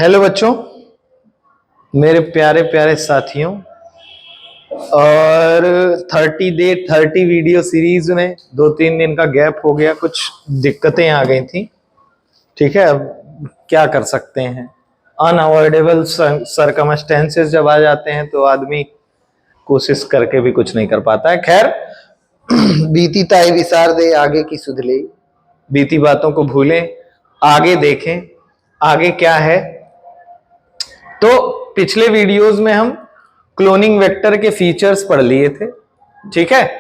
Hello बच्चों, मेरे प्यारे प्यारे साथियों। और 30 वीडियो सीरीज में 2-3 दिन का गैप हो गया, कुछ दिक्कतें आ गई थी। ठीक है, अब क्या कर सकते हैं, अनअवॉइडेबल सरकमस्टेंसेस जब आ जाते हैं तो आदमी कोशिश करके भी कुछ नहीं कर पाता है। खैर, बीती ताई विसार दे, आगे की सुध ले। बीती बातों को भूलें, आगे देखें आगे क्या है। तो पिछले वीडियोस में हम क्लोनिंग वेक्टर के फीचर्स पढ़ लिए थे। ठीक है,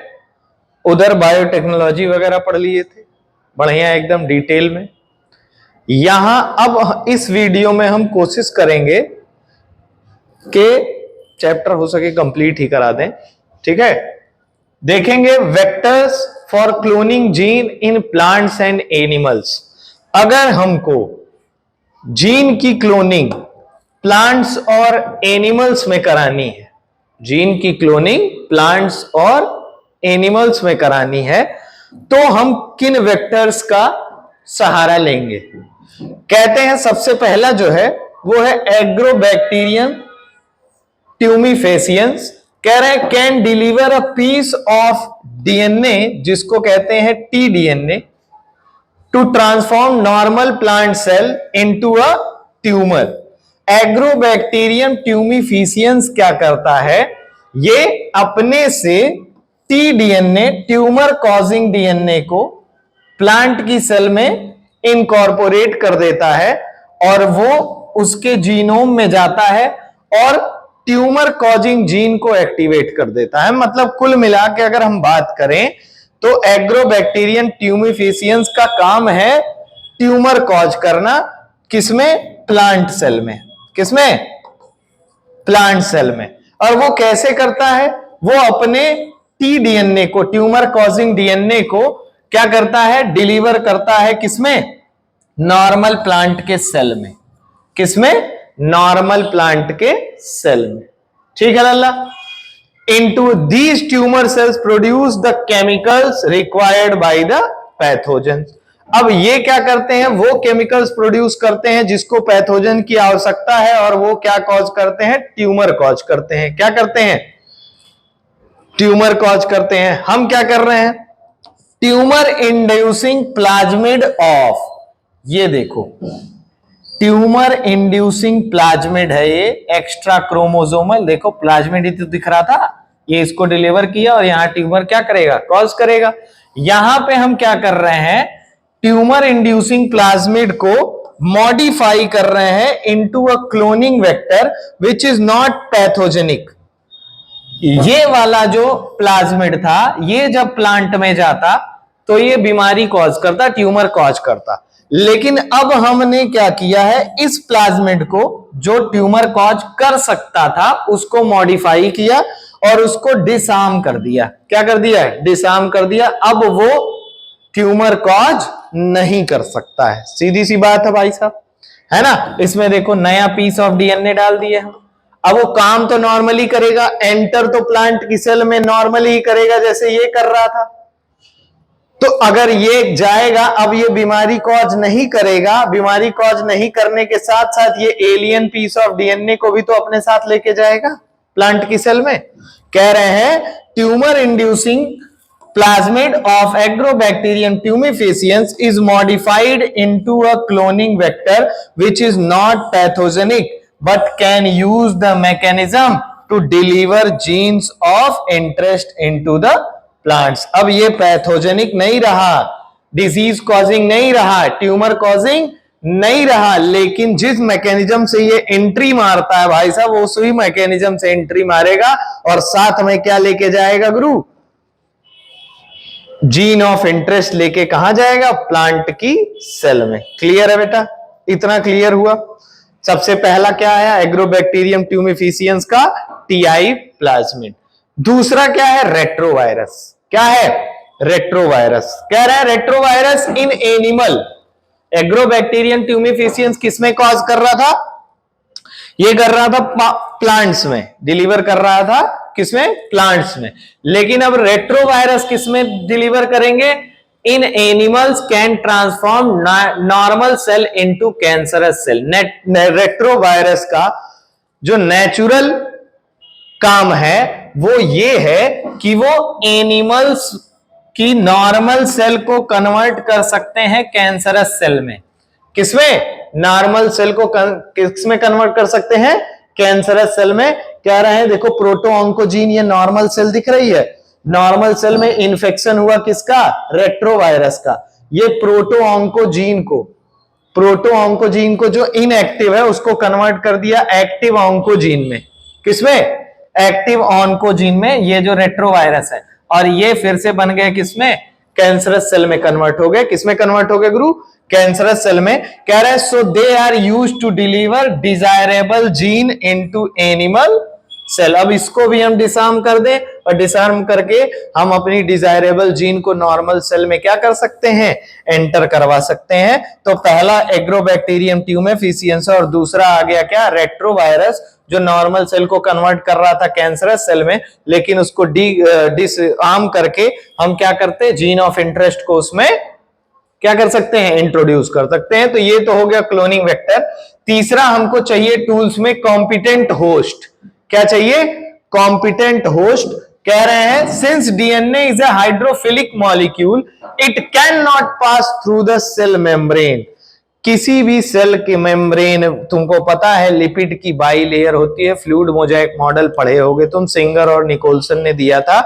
उधर बायोटेक्नोलॉजी वगैरह पढ़ लिए थे, बढ़िया एकदम डिटेल में। यहां अब इस वीडियो में हम कोशिश करेंगे कि चैप्टर हो सके कंप्लीट ही करा दें। ठीक है, देखेंगे vectors for cloning gene in plants and animals. अगर हमको जीन की क्लोनिंग प्लांट्स और एनिमल्स में करानी है, जीन की क्लोनिंग प्लांट्स और एनिमल्स में करानी है, तो हम किन वेक्टर्स का सहारा लेंगे। कहते हैं सबसे पहला जो है वो है एग्रोबैक्टीरियम ट्यूमिफेसियंस। कह रहे हैं can deliver a piece of DNA, जिसको कहते हैं TDNA, to transform normal plant cell into a tumour. Agrobacterium tumefaciens क्या करता है, ये अपने से टीडीएनए, ट्यूमर कॉजिंग डीएनए को प्लांट की सेल में इनकॉर्पोरेट कर देता है और वो उसके जीनोम में जाता है और ट्यूमर कॉजिंग जीन को एक्टिवेट कर देता है। मतलब कुल मिला के अगर हम बात करें तो एग्रोबैक्टीरियम ट्यूमिफिशियंस का काम है ट्यूमर कॉज करना। किसमें? प्लांट सेल में। किसमें? प्लांट सेल में। और वो कैसे करता है? वो अपने टीडीएनए को, ट्यूमर कॉजिंग डीएनए को क्या करता है? डिलीवर करता है किसमें? नॉर्मल प्लांट के सेल में। किसमें? नॉर्मल प्लांट के सेल में। ठीक है लल्ला। Into these tumor cells produce the chemicals required by the pathogens। अब ये क्या करते हैं? वो केमिकल्स प्रोड्यूस करते हैं जिसको पैथोजन की आवश्यकता है, और वो क्या कॉज करते हैं? ट्यूमर कॉज करते हैं। क्या करते हैं? ट्यूमर कॉज करते हैं। हम क्या कर रहे हैं? ट्यूमर इंड्यूसिंग प्लाज्मिड ऑफ, ये देखो ट्यूमर इंड्यूसिंग प्लाज्मिड है ये, एक्स्ट्रा क्रोमोसोमल। देखो प्लाज्मिड ही तो दिख रहा था, ये इसको डिलीवर किया और यहां ट्यूमर क्या करेगा? कॉज करेगा। यहां पे हम क्या कर रहे हैं? ट्यूमर इंड्यूसिंग प्लाज्मिड को मॉडिफाई कर रहे हैं into a cloning vector which is not pathogenic. ये वाला जो प्लाज्मिड था, ये जब प्लांट में जाता तो ये बीमारी कॉज करता, ट्यूमर कॉज करता। लेकिन अब हमने क्या किया है? इस प्लाज्मिड को जो ट्यूमर कॉज कर सकता था उसको मॉडिफाई किया और उसको डिसआर्म कर दिया। क्या कर दिया? डिसआर्म कर दिया। अब वो ट्यूमर कॉज नहीं कर सकता है। सीधी सी बात है भाई साहब, है ना। इसमें देखो नया पीस ऑफ डीएनए डाल दिए हम। अब वो काम तो नॉर्मली करेगा, एंटर तो प्लांट की सेल में नॉर्मली ही करेगा जैसे ये कर रहा था। तो अगर ये जाएगा, अब ये बीमारी कॉज नहीं करेगा। बीमारी कॉज नहीं करने के साथ साथ ये एलियन पीस ऑफ डीएनए को भी तो अपने साथ लेके जाएगा प्लांट की सेल में। कह रहे हैं tumour inducing plasmid of agrobacterium tumefaciens is modified into a cloning vector which is not pathogenic but can use the mechanism to deliver genes of interest into the plants। अब ये pathogenic नहीं रहा, disease causing नहीं रहा, tumour causing नहीं रहा, लेकिन जिस मैकेनिज्म से ये एंट्री मारता है भाई साहब, वो उसी मैकेनिज्म से एंट्री मारेगा और साथ में क्या लेके जाएगा गुरु? जीन ऑफ इंटरेस्ट लेके कहां जाएगा? प्लांट की सेल में। क्लियर है बेटा? इतना क्लियर हुआ। सबसे पहला क्या आया? एग्रोबैक्टीरियम ट्यूमिफिशियंस का टीआई प्लाज्मिड। दूसरा क्या है? रेट्रोवायरस। क्या है? रेट्रोवायरस। कह रहा है रेट्रोवायरस इन एनिमल। एग्रोबैक्टीरियम ट्यूमिफिशियंस किसमें कॉज कर रहा था? ये कर रहा था प्लांट्स में, डिलीवर कर रहा था किसमें? प्लांट्स में। लेकिन अब रेट्रोवायरस किसमें डिलीवर करेंगे? In animals can transform normal cell into cancerous cell. Retrovirus का जो नेचुरल काम है वो ये है कि वो एनिमल्स की नॉर्मल सेल को कन्वर्ट कर सकते हैं कैंसरस सेल में। किसमें? नॉर्मल सेल को किसमें कन्वर्ट कर सकते हैं? कैंसरस सेल में। कह रहे हैं देखो प्रोटो ऑन्कोजीन, ये नॉर्मल सेल दिख रही है, नॉर्मल सेल में इन्फेक्शन हुआ किसका? रेट्रोवायरस का। ये प्रोटो ऑन्कोजीन को जो इनएक्टिव है उसको कन्वर्ट कर दिया एक्टिव ऑन्कोजीन में। किसमें? एक्टिव ऑन्कोजीन में, ये जो रेट्रोवायरस है। और ये फिर से बन गए किसमें? कैंसरस सेल में कन्वर्ट हो गए। किसमें कन्वर्ट हो गए गुरु? कैंसरस सेल में। कह रहे हैं so they are used to deliver desirable gene into animal cell. अब इसको भी हम डिसआर्म कर दें और डिसआर्म करके हम अपनी डिजायरेबल जीन को नॉर्मल सेल में क्या कर सकते हैं? एंटर करवा सकते हैं। तो पहला एग्रोबैक्टीरियम ट्यूम एफिशिएंस और दूसरा आ गया क्या? रेट्रोवायरस, जो नॉर्मल सेल को कन्वर्ट कर रहा था कैंसरस सेल में, लेकिन उसको डिसआर्म करके हम क्या करते हैं? जीन ऑफ इंटरेस्ट को उसमें क्या कर सकते हैं? इंट्रोड्यूस कर सकते हैं। तो ये तो हो गया क्लोनिंग वेक्टर। तीसरा हमको चाहिए टूल्स में कॉम्पिटेंट होस्ट। क्या चाहिए? Competent host. कह रहे हैं since DNA is a hydrophilic molecule it can not pass through the cell membrane. किसी भी सेल के मेम्ब्रेन, तुमको पता है लिपिड की बाई लेयर होती है, फ्लूइड मोजाइक मॉडल पढ़े होगे तुम, सिंगर और निकोलसन ने दिया था।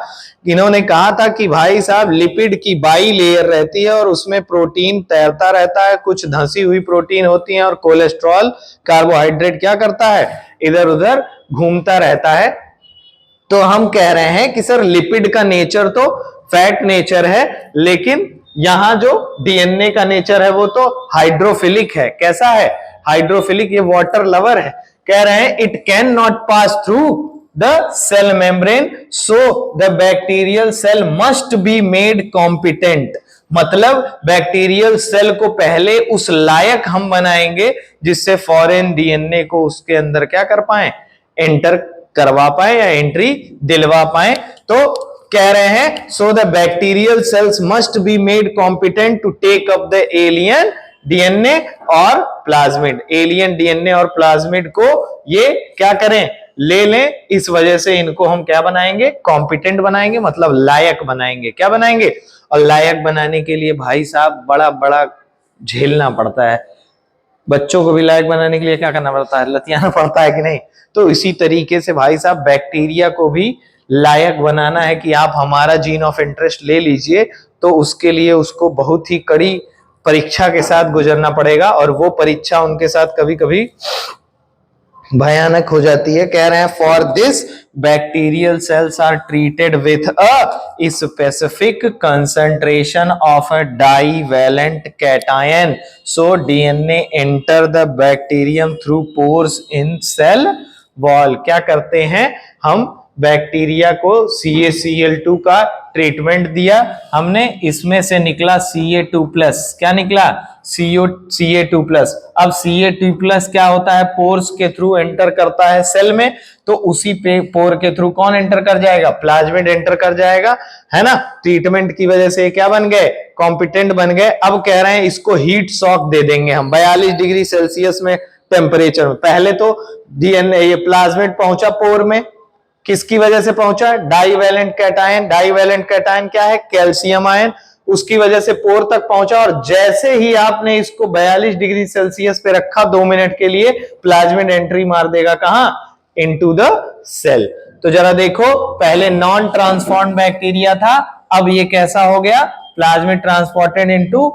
इन्होंने कहा था कि भाई साहब लिपिड की बाई लेयर रहती है और उसमें प्रोटीन तैरता रहता है, कुछ धंसी हुई प्रोटीन होती है और कोलेस्ट्रॉल कार्बोहाइड्रेट क्या करता है? इधर उधर घूमता रहता है। तो हम कह रहे हैं कि सर लिपिड का नेचर तो फैट नेचर है, लेकिन यहां जो डीएनए का नेचर है वो तो हाइड्रोफिलिक है। कैसा है? हाइड्रोफिलिक, ये वाटर लवर है। कह रहे हैं it can not pass through the cell membrane so the bacterial cell must be made competent. मतलब बैक्टीरियल सेल को पहले उस लायक हम बनाएंगे जिससे फॉरेन डीएनए को उसके अंदर क्या कर पाए? एंटर करवा पाए या एंट्री दिलवा पाए। तो कह रहे हैं so the bacterial cells must be made competent to take up the alien DNA और प्लाज्मिड। एलियन डीएनए और प्लाज्मिड को ये क्या करें? ले लें। इस वजह से इनको हम क्या बनाएंगे? कॉम्पिटेंट बनाएंगे, मतलब लायक बनाएंगे। क्या बनाएंगे? और लायक बनाने के लिए भाई साहब बड़ा बड़ा झेलना पड़ता है। बच्चों को भी लायक बनाने के लिए क्या करना पड़ता है? लतियाना पड़ता है कि नहीं? तो इसी तरीके से भाई साहब बैक्टीरिया को भी लायक बनाना है कि आप हमारा जीन ऑफ इंटरेस्ट ले लीजिए, तो उसके लिए उसको बहुत ही कड़ी परीक्षा के साथ गुजरना पड़ेगा। और वो परीक्षा उनके साथ कभी कभी भयानक हो जाती है। कह रहे हैं for this bacterial cells are treated with a specific concentration of a divalent cation so DNA enter the bacterium through pores in cell wall. क्या करते हैं हम? बैक्टीरिया को CaCl2 का ट्रीटमेंट दिया हमने, इसमें से निकला Ca2+। क्या निकला? Ca2+। अब Ca2+ क्या होता है? पोर्स के थ्रू एंटर करता है सेल में, तो उसी पे पोर के थ्रू कौन एंटर कर जाएगा? प्लाज्मिड एंटर कर जाएगा, है ना। ट्रीटमेंट की वजह से क्या बन गए? कॉम्पिटेंट बन गए। अब कह रहे हैं इसको हीट शॉक दे देंगे हम 42 डिग्री सेल्सियस में टेम्परेचर में। पहले तो डीएनए ये प्लाज्मिड पहुंचा पोर में, किसकी वजह से पहुंचा? Divalent cation. डाईवैलेंट कैटायन क्या है? Calcium ion. उसकी वजह से पोर तक पहुंचा, और जैसे ही आपने इसको 42 डिग्री सेल्सियस पे रखा 2 मिनट के लिए, प्लाज्मिड एंट्री मार देगा कहां? Into the cell. तो जरा देखो, पहले नॉन ट्रांसफॉर्म्ड बैक्टीरिया था, अब ये कैसा हो गया? प्लाज्मिड ट्रांसपोर्टेड इनटू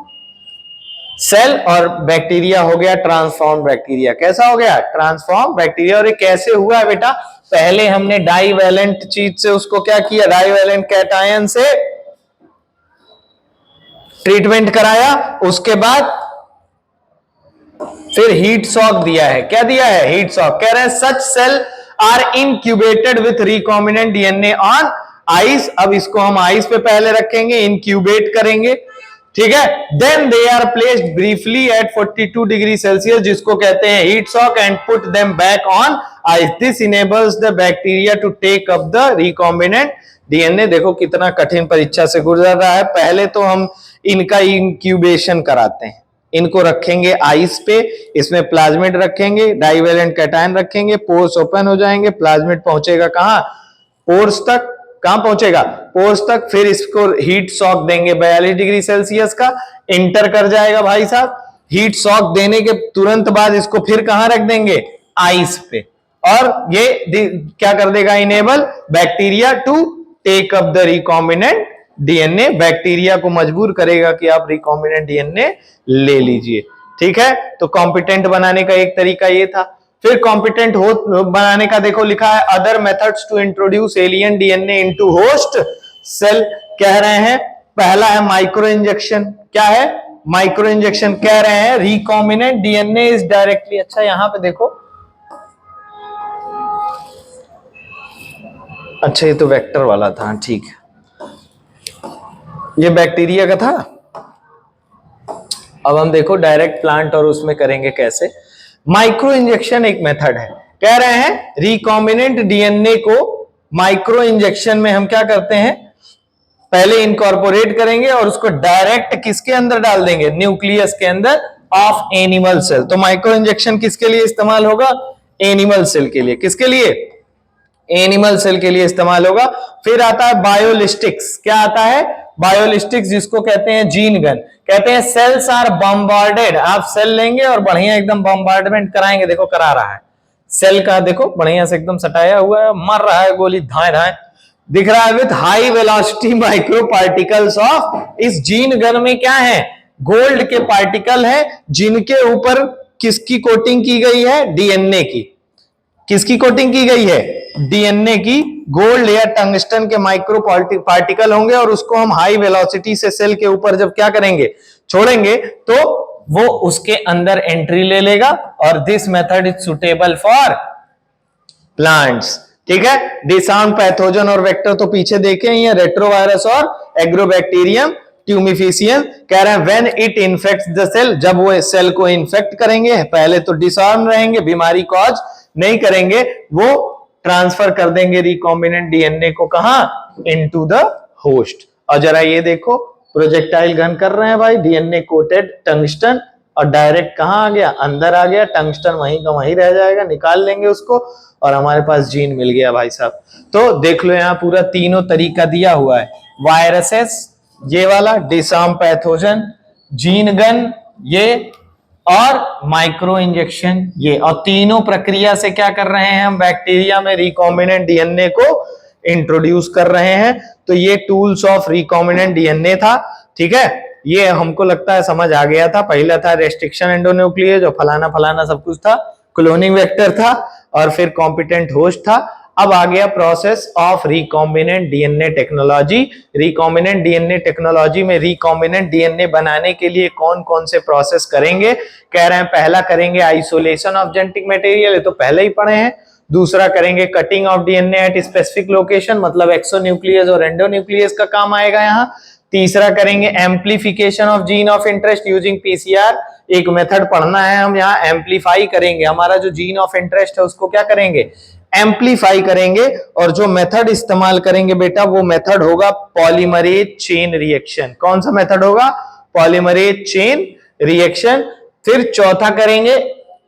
सेल, और बैक्टीरिया हो गया ट्रांसफॉर्म बैक्टीरिया। कैसा हो गया? Transform bacteria. और ये कैसे हुआ है बेटा? पहले हमने डाईवैलेंट चीज से उसको क्या किया? डाईवैलेंट कैटायन से ट्रीटमेंट कराया, उसके बाद फिर हीट शॉक दिया है। क्या दिया है? Heat shock. कह रहे हैं such cell are incubated with recombinant DNA on ice. अब इसको हम आइस पे पहले रखेंगे, इनक्यूबेट करेंगे, ठीक है। Then they are placed briefly at 42 degree Celsius, जिसको कहते हैं heat shock, and put them back on ice. This enables the bacteria to take up the recombinant DNA. देखो कितना कठिन परीक्षा से गुजर रहा है। पहले तो हम इनका इंक्यूबेशन कराते हैं। इनको रखेंगे आइस पे, इसमें प्लाज्मिड रखेंगे, डाइवेलेंट कैटायन रखेंगे, पोर्स ओपन हो जाएंगे, प्लाज्मिड पहुंचेगा कहां, पोर्स तक। कहां पहुंचेगा, पोर्स तक। फिर इसको हीट शॉक देंगे 42 डिग्री सेल्सियस का, इंटर कर जाएगा भाई साहब। हीट शॉक देने के तुरंत बाद इसको फिर कहां रख देंगे, आइस पे, और ये क्या कर देगा, enable bacteria to take up the recombinant DNA. Bacteria को मजबूर करेगा कि आप रिकॉम्बिनेंट डीएनए ले लीजिए। ठीक है, तो कॉम्पिटेंट बनाने का एक तरीका ये था। फिर कॉम्पिटेंट हो बनाने का देखो लिखा है, other methods to introduce alien DNA into host cell. कह रहे हैं पहला है माइक्रो इंजेक्शन। क्या है, माइक्रो इंजेक्शन। कह रहे हैं रिकॉम्बिनेंट डीएनए इज डायरेक्टली, अच्छा यहां पे देखो, अच्छा ये तो वेक्टर वाला था, ठीक है, ये बैक्टीरिया का था। अब हम देखो डायरेक्ट प्लांट और उसमें करेंगे कैसे। माइक्रो इंजेक्शन एक मेथड है। कह रहे हैं रिकॉम्बिनेंट डीएनए को माइक्रो इंजेक्शन में हम क्या करते हैं, पहले इनकॉर्पोरेट करेंगे और उसको डायरेक्ट किसके अंदर डाल देंगे, न्यूक्लियस के अंदर ऑफ एनिमल सेल। तो माइक्रो इंजेक्शन किसके लिए इस्तेमाल होगा, एनिमल सेल के लिए। किसके लिए, एनिमल सेल के लिए इस्तेमाल होगा। फिर आता है बायोलिस्टिक्स। क्या आता है, बायोलिस्टिक्स, जिसको कहते हैं जीन गन। कहते हैं सेल्स आर बम्बार्डेड, आप सेल लेंगे और बढ़िया एकदम बम्बार्डमेंट कराएंगे, देखो करा रहा है सेल का, देखो बढ़िया से एकदम सटाया हुआ है, मर रहा है गोली, धाए धाए दिख रहा है, with high velocity micro particles of. इस जीन गन में क्या है, गोल्ड के पार्टिकल है, जिनके ऊपर किसकी कोटिंग की गई है, डीएनए की। किसकी कोटिंग की गई है, डीएनए की। गोल्ड या टंगस्टन के माइक्रो पार्टिकल होंगे और उसको हम हाई वेलोसिटी से सेल के ऊपर जब क्या करेंगे, छोड़ेंगे, तो वो उसके अंदर एंट्री ले लेगा। और this method is suitable for plants. ठीक है, डिसाउंड पैथोजन और वेक्टर तो पीछे देखे ही है, रेट्रोवायरस और एग्रोबैक्टीरियम ट्यूमिफिशियन। कह रहे हैं when it infects the cell, जब वो सेल को इन्फेक्ट करेंगे, पहले तो डिसऑर्म रहेंगे, बीमारी कॉज नहीं करेंगे, वो ट्रांसफर कर देंगे रिकॉम्बिनेंट डीएनए को कहां, इनटू द होस्ट। और जरा ये देखो, प्रोजेक्टाइल गन कर रहे हैं भाई, डीएनए कोटेड टंगस्टन, और डायरेक्ट कहां आ गया, अंदर आ गया, टंगस्टन वहीं का वहीं रह जाएगा, निकाल लेंगे उसको और हमारे पास जीन मिल गया भाई साहब। तो देख लो यहां पूरा तीनों तरीका दिया हुआ है, वायरसेस ये वाला, डिसऑर्म पैथोजन, जीन गन ये, और माइक्रो इंजेक्शन ये। और तीनों प्रक्रिया से क्या कर रहे हैं हम, बैक्टीरिया में रिकॉम्बिनेंट डीएनए को इंट्रोड्यूस कर रहे हैं। तो ये टूल्स ऑफ रिकॉम्बिनेंट डीएनए था। ठीक है, ये हमको लगता है समझ आ गया था। पहला था रेस्ट्रिक्शन एंडोन्यूक्लियस, जो फलाना फलाना सब कुछ था, क्लोनिंग वेक्टर था, और फिर कॉम्पिटेंट होस्ट था। अब आ गया process of recombinant DNA technology. Recombinant DNA technology में रिकॉम्बिनेंट डीएनए बनाने के लिए कौन कौन से प्रोसेस करेंगे। कह रहे हैं पहला करेंगे आइसोलेशन ऑफ जेनेटिक मटेरियल, ये तो पहले ही पढ़े हैं। दूसरा करेंगे cutting of DNA at specific location, मतलब एक्सोन्यूक्लियस और एंडोन्यूक्लियस का काम आएगा यहाँ। तीसरा करेंगे amplification of gene of interest using PCR, एक मेथड पढ़ना है हम यहाँ, एम्प्लीफाई करेंगे हमारा जो जीन ऑफ इंटरेस्ट है उसको क्या करेंगे, एम्प्लीफाई करेंगे। और जो मेथड इस्तेमाल करेंगे बेटा, वो मेथड होगा पॉलीमरेज चेन रिएक्शन। कौन सा मेथड होगा, पॉलीमरेज चेन रिएक्शन। फिर चौथा करेंगे,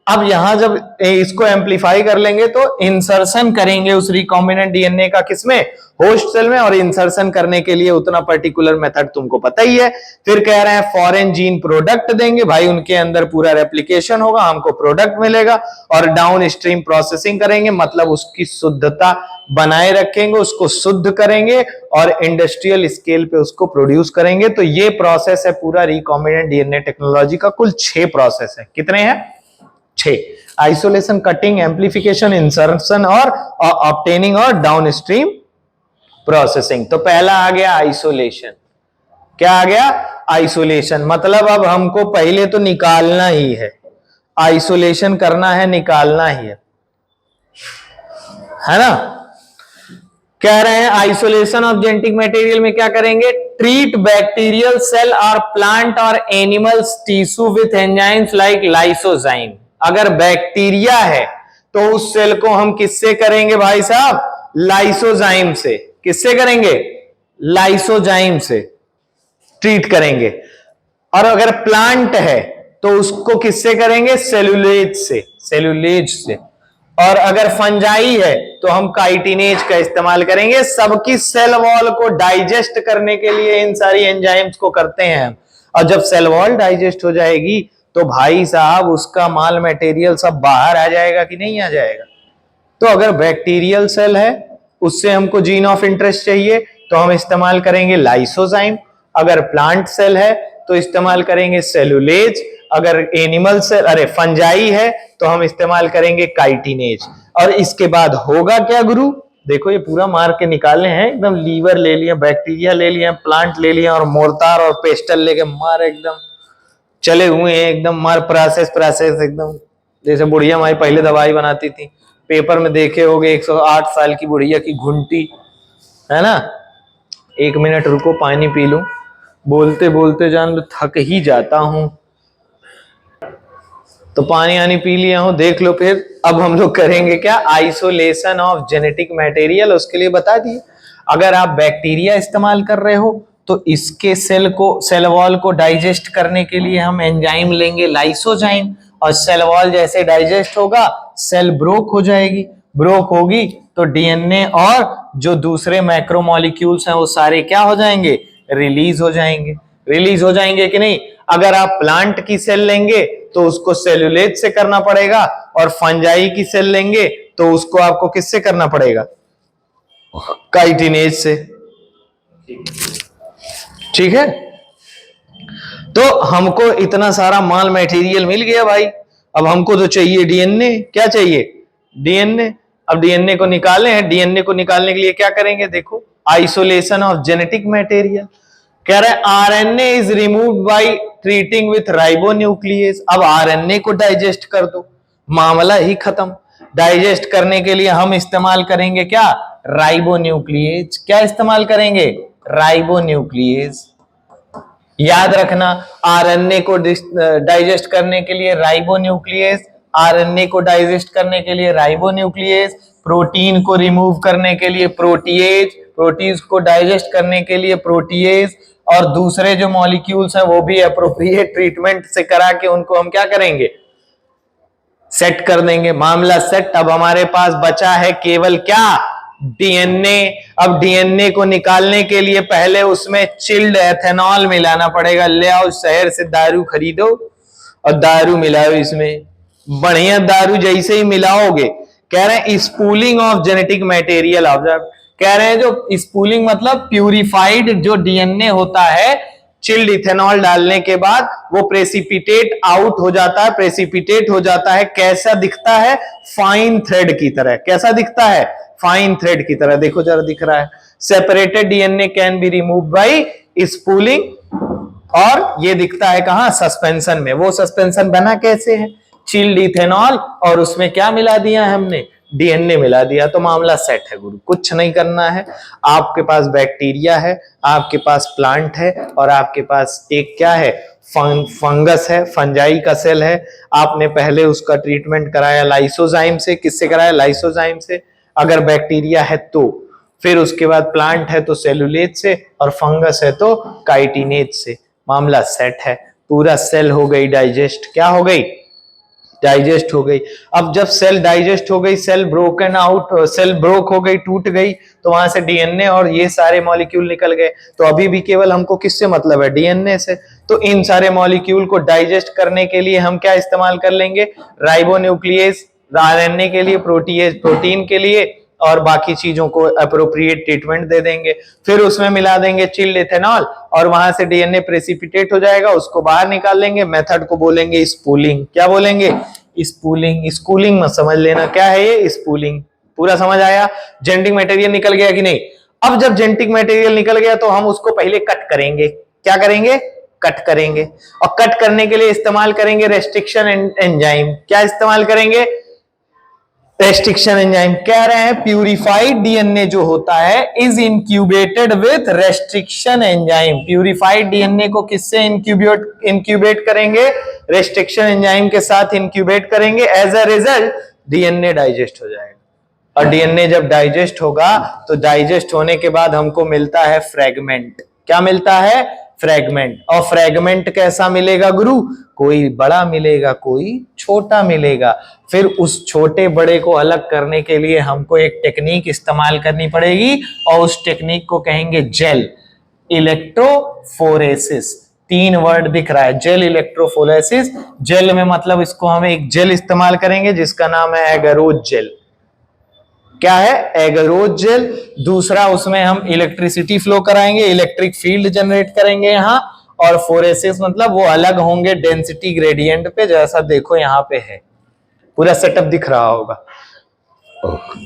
अब यहां जब इसको एम्प्लीफाई कर लेंगे तो इंसर्शन करेंगे उस रिकॉम्बिनेंट डीएनए का, किसमें, होस्ट सेल में। और इंसर्शन करने के लिए उतना पर्टिकुलर मेथड तुमको पता ही है। फिर कह रहे हैं फॉरेन जीन प्रोडक्ट देंगे भाई, उनके अंदर पूरा रेप्लिकेशन होगा, हमको प्रोडक्ट मिलेगा। और डाउन स्ट्रीम प्रोसेसिंग करेंगे, मतलब उसकी शुद्धता बनाए रखेंगे, उसको शुद्ध करेंगे और इंडस्ट्रियल स्केल पे उसको प्रोड्यूस करेंगे। तो ये प्रोसेस है पूरा रिकॉम्बिनेंट डीएनए टेक्नोलॉजी का। कुल 6 प्रोसेस है। कितने हैं, 6। आइसोलेशन, कटिंग, एम्प्लीफिकेशन, इंसर्शन और ऑब्टेनिंग और डाउनस्ट्रीम प्रोसेसिंग। तो पहला आ गया आइसोलेशन। क्या आ गया, आइसोलेशन। मतलब अब हमको पहले तो निकालना ही है, आइसोलेशन करना है, निकालना ही है ना। कह रहे हैं आइसोलेशन ऑफ जेनेटिक मटेरियल में क्या करेंगे, ट्रीट बैक्टीरियल सेल और प्लांट और animals tissue with enzymes like lysozyme. अगर बैक्टीरिया है तो उस सेल को हम किससे करेंगे भाई साहब, लाइसोजाइम से। किससे करेंगे, लाइसोजाइम से ट्रीट करेंगे। और अगर प्लांट है तो उसको किससे करेंगे? सेलुलेज से, सेलुलेज से। और अगर फंजाई है तो हम काइटिनेज का इस्तेमाल करेंगे। सबकी सेल वॉल को डाइजेस्ट करने के लिए इन सारी एंजाइम्स को करते हैं हम। और जब सेल वॉल डाइजेस्ट हो जाएगी तो भाई साहब उसका माल मटेरियल सब बाहर आ जाएगा कि नहीं आ जाएगा? तो अगर बैक्टीरियल सेल है उससे हमको जीन ऑफ इंटरेस्ट चाहिए तो हम इस्तेमाल करेंगे लाइसोजाइम। अगर प्लांट सेल है तो इस्तेमाल करेंगे सेलुलेज। अगर एनिमल सेल, अरे फंजाई है तो हम इस्तेमाल करेंगे काइटिनेज। और इसके बाद होगा क्या गुरु? देखो ये पूरा मार के निकाले हैं एकदम। लीवर ले लिया, बैक्टीरिया ले लिया, प्लांट ले लिया और मोर्टार और पेस्टल लेके मार एकदम चले हुए हैं एकदम। मार प्रोसेस एकदम जैसे बुढ़िया माई पहले दवाई बनाती थी। पेपर में देखे होगे 108 साल की बुढ़िया की घुंटी, है ना। 1 मिनट रुको, पानी पी लूं। बोलते बोलते जान लो थक ही जाता हूं। तो पानी आनी पी लिया हूं, देख लो। फिर अब हम लोग करेंगे क्या? Isolation of genetic material. उसके लिए बता दिए अगर आप बैक्टीरिया इस्तेमाल कर रहे हो तो इसके सेल वॉल को डाइजेस्ट करने के लिए हम एंजाइम लेंगे लाइसोजाइम। और सेल वॉल जैसे डाइजेस्ट होगा सेल ब्रोक हो जाएगी। ब्रोक होगी तो डीएनए और जो दूसरे मैक्रोमोलिक्यूल्स हैं वो सारे क्या हो जाएंगे? रिलीज हो जाएंगे। रिलीज हो जाएंगे कि नहीं? अगर आप प्लांट की सेल लेंगे तो उसको सेलुलेज से करना पड़ेगा। और फंजाई की सेल लेंगे तो उसको आपको किससे करना पड़ेगा? काइटिनेज से। ठीक है। तो हमको इतना सारा माल मटेरियल मिल गया भाई। अब हमको तो चाहिए डीएनए। क्या चाहिए? डीएनए। अब डीएनए को निकाले हैं। डीएनए को निकालने के लिए क्या करेंगे? देखो, आइसोलेशन ऑफ जेनेटिक मटेरियल। कह रहे हैं RNA is removed by treating with ribonuclease. अब आरएनए को डाइजेस्ट कर दो, मामला ही खत्म। डाइजेस्ट करने के लिए हम इस्तेमाल करेंगे क्या? राइबोन्यूक्लियेज। क्या इस्तेमाल करेंगे? राइबोन्यूक्लियेज। याद रखना, आरएनए को डाइजेस्ट करने के लिए राइबोन्यूक्लियेज, आरएनए को डाइजेस्ट करने के लिए राइबोन्यूक्लियेज, प्रोटीन को रिमूव करने के लिए प्रोटीएज, प्रोटीन को डाइजेस्ट करने के लिए प्रोटीएज, और दूसरे जो मॉलिक्यूल्स हैं वो भी अप्रोप्रिएट ट्रीटमेंट से करा के उनको हम क्या करेंगे? सेट कर देंगे। मामला सेट। अब हमारे पास बचा है केवल क्या? डीएनए। अब डीएनए को निकालने के लिए पहले उसमें चिल्ड एथेनॉल मिलाना पड़ेगा। ले आओ शहर से दारू खरीदो और दारू मिलाओ इसमें। बढ़िया दारू जैसे ही मिलाओगे, कह रहे हैं spooling of genetic material observe. कह रहे हैं जो स्पूलिंग मतलब प्यूरिफाइड जो डीएनए होता है, चिल्ड इथेनॉल डालने के बाद वो प्रेसिपिटेट आउट हो जाता है, प्रेसिपिटेट हो जाता है। कैसा दिखता है? फाइन थ्रेड की तरह। कैसा दिखता है? फाइन थ्रेड की तरह। देखो जरा दिख रहा है। Separated DNA can be remove by spooling. और ये दिखता है कहां? सस्पेंशन में। वो सस्पेंशन बना कैसे है? चिल्ड इथेनॉल और उसमें क्या मिला दिया है हमने? डीएनए मिला दिया। तो मामला सेट है गुरु। कुछ नहीं करना है। आपके पास बैक्टीरिया है, आपके पास प्लांट है, और आपके पास एक क्या है? फंगस है, फंजाई का सेल है। आपने पहले उसका ट्रीटमेंट कराया लाइसोजाइम से। किससे कराया? लाइसोजाइम से। अगर बैक्टीरिया है तो फिर उसके बाद प्लांट है तो सेलुलेज से, और फंगस है तो काइटिनेज से। मामला सेट है। पूरा सेल हो गई डाइजेस्ट। क्या हो गई? डाइजेस्ट हो गई। अब जब सेल डाइजेस्ट हो गई, cell broken out, cell broke हो गई, टूट गई, तो वहां से डीएनए और ये सारे मॉलिक्यूल निकल गए। तो अभी भी केवल हमको किससे मतलब है? डीएनए से। तो इन सारे मॉलिक्यूल को डाइजेस्ट करने के लिए हम क्या इस्तेमाल कर लेंगे? राइबोन्यूक्लियेज, आरएनए के लिए प्रोटीएज, प्रोटीन के लिए, और बाकी चीजों को अप्रोप्रिएट ट्रीटमेंट दे देंगे। फिर उसमें मिला देंगे चिल्ड इथेनॉल और वहां से डीएनए प्रेसिपिटेट हो जाएगा। उसको बाहर निकाल लेंगे। मेथड को बोलेंगे स्पूलिंग। क्या बोलेंगे? स्पूलिंग। स्कूलिंग मत समझ लेना। क्या है ये? स्पूलिंग। पूरा समझ आया? जेनेटिक मटेरियल निकल गया कि नहीं? अब जब जेनेटिक मटेरियल निकल गया तो हम उसको पहले कट करेंगे। क्या करेंगे? कट करेंगे। और कट करने के लिए इस्तेमाल करेंगे रेस्ट्रिक्शन एंजाइम। क्या इस्तेमाल करेंगे? Restriction enzyme. कह रहे हैं प्यूरिफाइड डीएनए जो होता है is incubated with restriction enzyme. Purified DNA को किससे इंक्यूबेट करेंगे? रेस्ट्रिक्शन एंजाइम के साथ इंक्यूबेट करेंगे। As a result DNA digest हो जाएगा। और डीएनए जब डाइजेस्ट होगा तो डाइजेस्ट होने के बाद हमको मिलता है फ्रेगमेंट। क्या मिलता है? फ्रेगमेंट। और फ्रेगमेंट कैसा मिलेगा गुरु? कोई बड़ा मिलेगा, कोई छोटा मिलेगा। फिर उस छोटे बड़े को अलग करने के लिए हमको एक टेक्निक इस्तेमाल करनी पड़ेगी और उस टेक्निक को कहेंगे जेल इलेक्ट्रोफोरेसिस। 3 वर्ड दिख रहा है, जेल इलेक्ट्रोफोरेसिस। जेल में मतलब इसको हम एक जेल इस्तेमाल करेंगे जिसका नाम है एगरोज जेल। क्या है? Agarose jail. दूसरा, उसमें हम इलेक्ट्रिसिटी फ्लो कराएंगे, इलेक्ट्रिक फील्ड जनरेट करेंगे यहां। और फोरेसिस मतलब वो अलग होंगे डेंसिटी ग्रेडियंट पे, जैसा देखो यहां पे है, पूरा सेटअप दिख रहा होगा।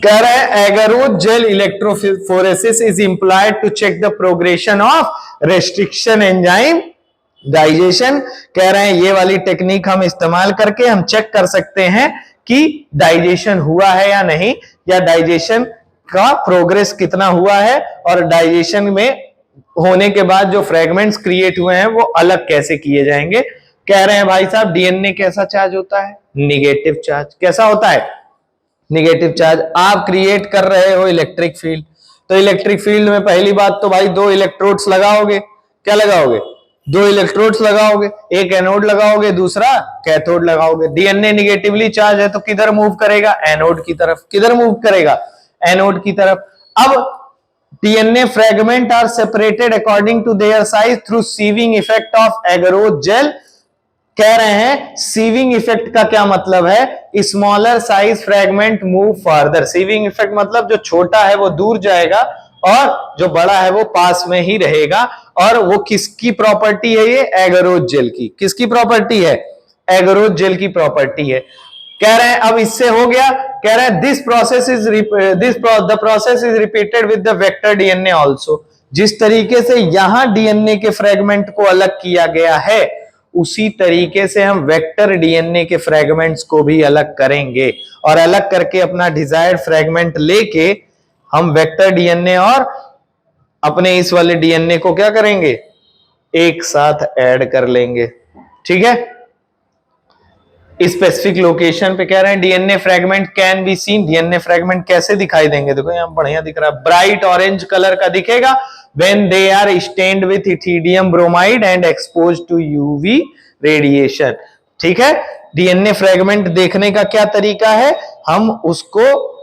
कह रहे हैं agarose gel electrophoresis is employed to check the progression of restriction enzyme digestion. कह रहे हैं ये वाली टेक्निक हम इस्तेमाल करके हम चेक कर सकते हैं कि डाइजेशन हुआ है या नहीं, या डाइजेशन का प्रोग्रेस कितना हुआ है, और डाइजेशन में होने के बाद जो फ्रेगमेंट्स क्रिएट हुए हैं वो अलग कैसे किए जाएंगे। कह रहे हैं भाई साहब डीएनए कैसा चार्ज होता है? Negative charge. कैसा होता है? Negative charge. आप क्रिएट कर रहे हो इलेक्ट्रिक फील्ड, तो इलेक्ट्रिक फील्ड में पहली बात तो भाई 2 इलेक्ट्रोड्स लगाओगे। क्या लगाओगे? 2 इलेक्ट्रोड्स लगाओगे, एक एनोड लगाओगे, दूसरा कैथोड लगाओगे। डीएनए निगेटिवली चार्ज है तो किधर मूव करेगा? एनोड की तरफ। किधर मूव करेगा? एनोड की तरफ। अब DNA fragment are separated according to their size through sieving effect of agarose gel. कह रहे हैं सीविंग इफेक्ट का क्या मतलब है? Smaller size fragment move further. Sieving effect मतलब जो छोटा है वो दूर जाएगा और जो बड़ा है वो पास में ही रहेगा। और वो किसकी प्रॉपर्टी है? ये एगरोज जेल की। किसकी प्रॉपर्टी है? एगरोज जेल की प्रॉपर्टी है। कह रहे हैं अब इससे हो गया। कह रहे हैं the process is repeated with the vector DNA also. जिस तरीके से यहां डीएनए के फ्रेगमेंट को अलग किया गया है, उसी तरीके से हम वेक्टर डीएनए के फ्रेगमेंट्स को भी अलग करेंगे, और अलग करके अपना डिजायर्ड फ्रेगमेंट लेके हम वेक्टर डीएनए और अपने इस वाले डीएनए को क्या करेंगे? एक साथ ऐड कर लेंगे। ठीक है? स्पेसिफिक लोकेशन पे कह रहे हैं DNA fragment can be seen. DNA fragment कैसे दिखाई देंगे? देखो यहां बढ़िया दिख रहा है, ब्राइट ऑरेंज कलर का दिखेगा when they are stained with ethidium bromide and exposed to UV radiation। ठीक है? डीएनए फ्रेगमेंट देखने का क्या तरीका है? हम उसको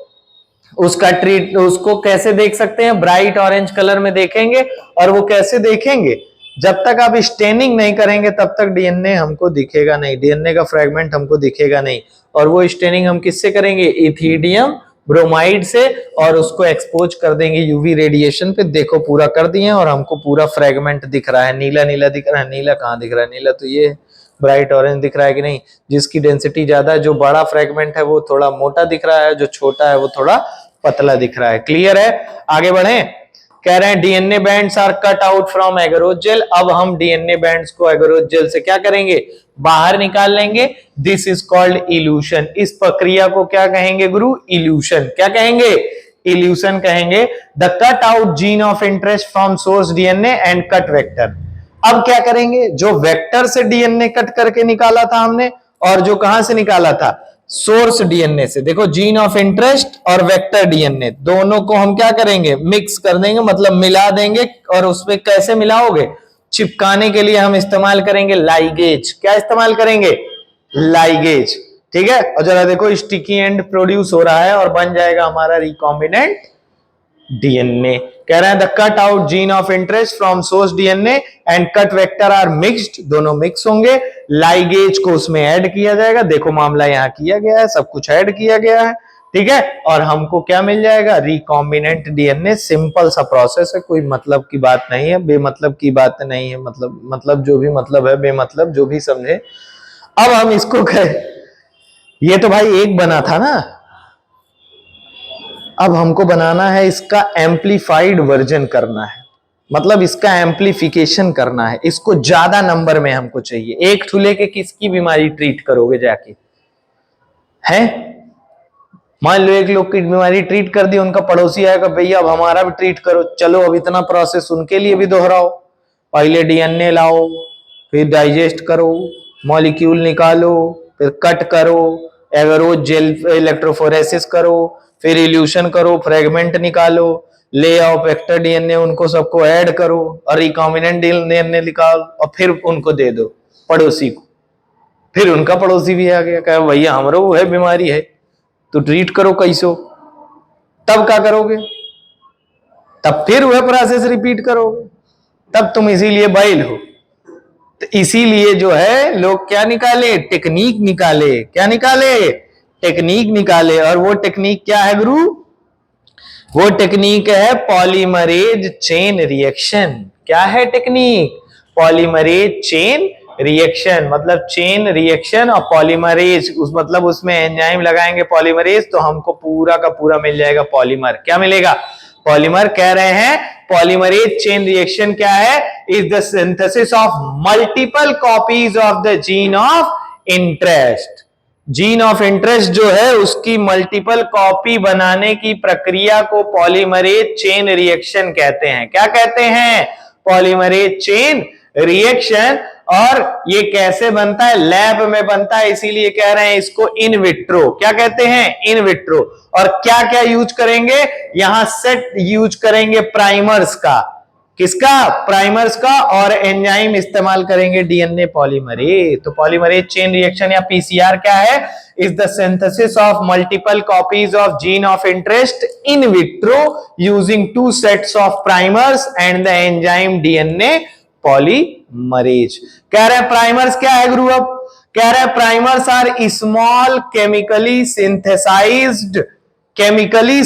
कैसे देख सकते हैं? ब्राइट ऑरेंज कलर में देखेंगे। और वो कैसे देखेंगे? जब तक आप स्टेनिंग नहीं करेंगे तब तक डीएनए हमको दिखेगा नहीं, डीएनए का फ्रेगमेंट हमको दिखेगा नहीं। और वो स्टेनिंग हम किससे करेंगे? इथिडियम ब्रोमाइड से। और उसको एक्सपोज कर देंगे यूवी रेडिएशन पे। देखो पूरा कर दिए और हमको पूरा फ्रेगमेंट दिख रहा है, नीला नीला दिख रहा है। नीला कहाँ दिख रहा है? नीला तो ये ब्राइट ऑरेंज दिख रहा है कि नहीं? जिसकी डेंसिटी ज्यादा है, जो बड़ा फ्रेगमेंट है वो थोड़ा मोटा दिख रहा है, जो छोटा है वो थोड़ा पतला दिख रहा है। क्लियर है? आगे बढ़े। कह रहे हैं DNA bands are cut out from agarose gel. अब हम डीएनए बैंड्स को एगरोज जेल से क्या करेंगे? बाहर निकाल लेंगे। This is called elution. इस प्रक्रिया को क्या कहेंगे गुरु? इल्यूशन। क्या कहेंगे? इल्यूशन कहेंगे। The cut out gene of interest from source DNA and cut vector. अब क्या करेंगे? जो वेक्टर से डीएनए कट करके निकाला था हमने, और जो कहां से निकाला था? सोर्स डीएनए से। देखो जीन ऑफ इंटरेस्ट और वेक्टर डीएनए दोनों को हम क्या करेंगे? मिक्स कर देंगे, मतलब मिला देंगे। और उसमें कैसे मिलाओगे? चिपकाने के लिए हम इस्तेमाल करेंगे लाइगेज। क्या इस्तेमाल करेंगे? लाइगेज। ठीक है? और जरा देखो स्टिकी एंड प्रोड्यूस हो रहा है और बन जाएगा हमारा रिकॉम्बिनेंट डीएनए। कह रहे हैं the cut out gene of interest from source DNA and cut vector are mixed. दोनों मिक्स होंगे, लाइगेज को उसमें ऐड किया जाएगा। देखो मामला यहां किया गया है, सब कुछ ऐड किया गया है। ठीक है? और हमको क्या मिल जाएगा? Recombinant DNA. सिंपल सा प्रोसेस है, कोई मतलब की बात नहीं है, बेमतलब की बात नहीं है। मतलब जो भी मतलब है, बेमतलब जो भी समझे। अब हम इसको ये तो भाई एक बना था ना, अब हमको बनाना है इसका एम्पलीफाइड वर्जन करना है, मतलब इसका एम्पलीफिकेशन करना है। इसको ज्यादा नंबर में हमको चाहिए। एक ठुले के किसकी बीमारी ट्रीट करोगे जाके? है? मान लो एक लोग की बीमारी ट्रीट कर दी, उनका पड़ोसी आएगा, भैया अब हमारा भी ट्रीट करो। चलो अब इतना प्रोसेस उनके लिए भी दोहराओ। पहले डीएनए लाओ, फिर डाइजेस्ट करो, मॉलिक्यूल निकालो, फिर कट करो, एगरोज जेल इलेक्ट्रोफोरेसिस करो, फिर इल्यूशन करो, फ्रेगमेंट निकालो, ले आओ वेक्टर डीएनए, उनको सबको ऐड करो और रिकॉम्बिनेंट डीएनए निकालो और फिर उनको दे दो पड़ोसी को। फिर उनका पड़ोसी भी आ गया, कहा भैया हमरो वो है बीमारी है, तो ट्रीट करो कैसो। तब क्या करोगे? तब फिर वह प्रोसेस रिपीट करोगे, तब तुम इसीलिए बैल हो। तो इसीलिए जो है लोग क्या निकाले? टेक्निक निकाले। क्या निकाले? टेक्निक निकाले। और वो टेक्निक क्या है गुरु? वो टेक्निक है पॉलीमरेज चेन रिएक्शन। क्या है टेक्निक? Polymerase chain reaction. मतलब चेन रिएक्शन और पॉलीमरेज, उस मतलब उसमें एंजाइम लगाएंगे पॉलीमरेज तो हमको पूरा का पूरा मिल जाएगा पॉलीमर। क्या मिलेगा? पॉलीमर। कह रहे हैं पॉलीमरेज चेन रिएक्शन क्या है? Is the synthesis of multiple copies of the gene of interest. Gene of interest जो है उसकी मल्टीपल कॉपी बनाने की प्रक्रिया को पॉलीमरेज चेन रिएक्शन कहते हैं। क्या कहते हैं? Polymerase chain reaction. और ये कैसे बनता है? लैब में बनता है, इसीलिए कह रहे हैं इसको इन विट्रो। क्या कहते हैं? In vitro. और क्या क्या यूज करेंगे? यहां सेट यूज करेंगे प्राइमर्स का। किसका? प्राइमर्स का। और एंजाइम इस्तेमाल करेंगे डीएनए पॉलीमरेज। तो पॉलीमरेज चेन रिएक्शन या पीसीआर क्या है? Is the synthesis of multiple copies of gene of interest in vitro using 2 sets of primers and the enzyme DNA polymerase. कह रहे हैं प्राइमर्स क्या है गुरु? अब कह रहे हैं primers are small chemically synthesised, chemically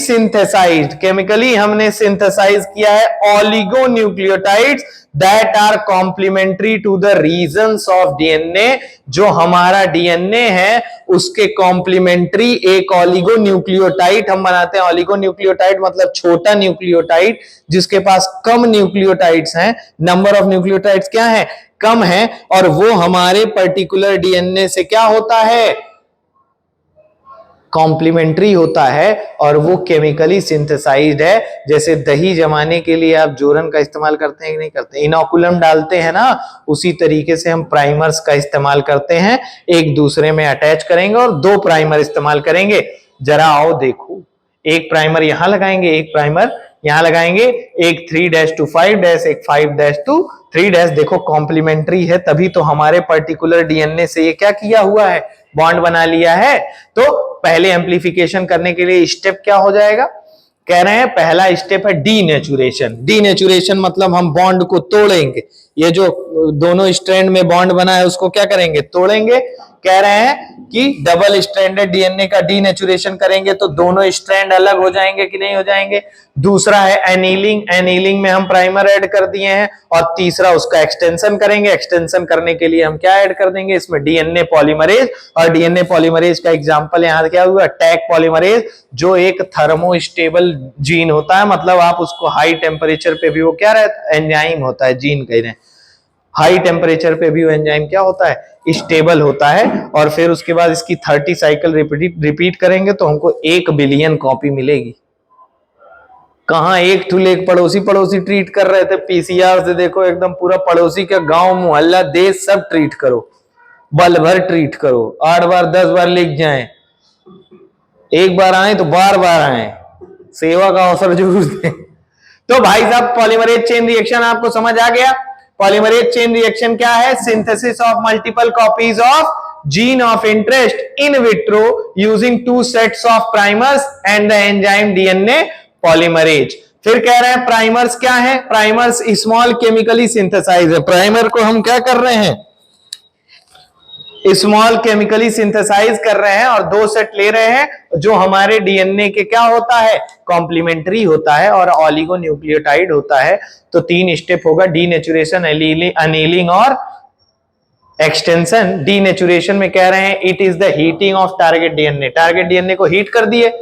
हमने सिंथेसाइज किया है oligonucleotides that are complementary to the regions of DNA. जो हमारा डीएनए है उसके कॉम्प्लीमेंट्री एक ऑलिगोन्यूक्लियोटाइड हम बनाते हैं। ऑलिगोन्यूक्लियोटाइड मतलब छोटा न्यूक्लियोटाइड जिसके पास कम न्यूक्लियोटाइड्स हैं। नंबर ऑफ न्यूक्लियोटाइड्स क्या है? कम है। और वो हमारे पर्टिकुलर डीएनए से क्या होता है? कॉम्प्लीमेंट्री होता है। और वो केमिकली सिंथेसाइज्ड है। जैसे दही जमाने के लिए आप जोरन का इस्तेमाल करते हैं कि नहीं करते? इनोकुलम डालते हैं ना, उसी तरीके से हम प्राइमर्स का इस्तेमाल करते हैं। एक दूसरे में अटैच करेंगे और 2 प्राइमर इस्तेमाल करेंगे। जरा आओ देखो, एक प्राइमर यहां लगाएंगे, एक प्राइमर यहां लगाएंगे, एक 3' to 5', एक 5' to 3'। देखो कॉम्प्लीमेंट्री है, तभी तो हमारे पर्टिकुलर डीएनए से ये क्या किया हुआ है? बॉन्ड बना लिया है। तो पहले एम्प्लीफिकेशन करने के लिए स्टेप क्या हो जाएगा? कह रहे हैं पहला स्टेप है डीनेचुरेशन। डीनेचुरेशन मतलब हम बॉन्ड को तोड़ेंगे। ये जो दोनों स्ट्रैंड में बॉन्ड बना है उसको क्या करेंगे? तोड़ेंगे। कह रहे हैं कि डबल स्ट्रैंडेड डीएनए का डीनेचुरेशन करेंगे तो दोनों स्ट्रैंड अलग हो जाएंगे कि नहीं हो जाएंगे? दूसरा है एनीलिंग। एनीलिंग में हम प्राइमर ऐड कर दिए हैं। और तीसरा उसका एक्सटेंशन करेंगे। एक्सटेंशन करने के लिए हम क्या ऐड कर देंगे? इसमें डीएनए पॉलीमरेज। और डीएनए पॉलीमरेज का एग्जांपल यहां क्या हुआ? टैग पॉलीमरेज, जो एक थर्मोस्टेबल जीन होता है। मतलब आप उसको हाई टेम्परेचर पे भी वो क्या रहता है? एंजाइम होता है। जीन कह रहे हैं हाई टेम्परेचर पे भी वो एंजाइम क्या होता है? स्टेबल होता है। और फिर उसके बाद इसकी 30 साइकिल रिपीट करेंगे तो हमको 1 बिलियन कॉपी मिलेगी। कहां एक ठुले एक पड़ोसी ट्रीट कर रहे थे पीसीआर से। देखो एकदम पूरा पड़ोसी का गांव मोहल्ला देश सब ट्रीट करो, बल भर ट्रीट करो, 8 बार 10 बार लिख जाएं, एक बार आए तो बार बार आए, सेवा का अवसर जरूर दें। तो भाई साहब पॉलीमरेज चेन रिएक्शन आपको समझ आ गया? पॉलीमरेज चेन रिएक्शन क्या है? Synthesis of multiple copies of gene of interest in vitro using 2 sets of primers and the enzyme DNA polymerase. फिर कह रहे हैं प्राइमर्स क्या है? प्राइमर्स स्मॉल केमिकली सिंथेसाइज है। प्राइमर को हम क्या कर रहे हैं? स्मॉल केमिकली सिंथेसाइज कर रहे हैं और 2 सेट ले रहे हैं जो हमारे डीएनए के क्या होता है? कॉम्प्लीमेंट्री होता है और ऑलिगोन्यूक्लियोटाइड होता है। तो 3 स्टेप होगा, डीनेचुरेशन, अनीलिंग और एक्सटेंशन। डीनेचुरेशन में कह रहे हैं it is the heating of target DNA. Target DNA को हीट कर दिए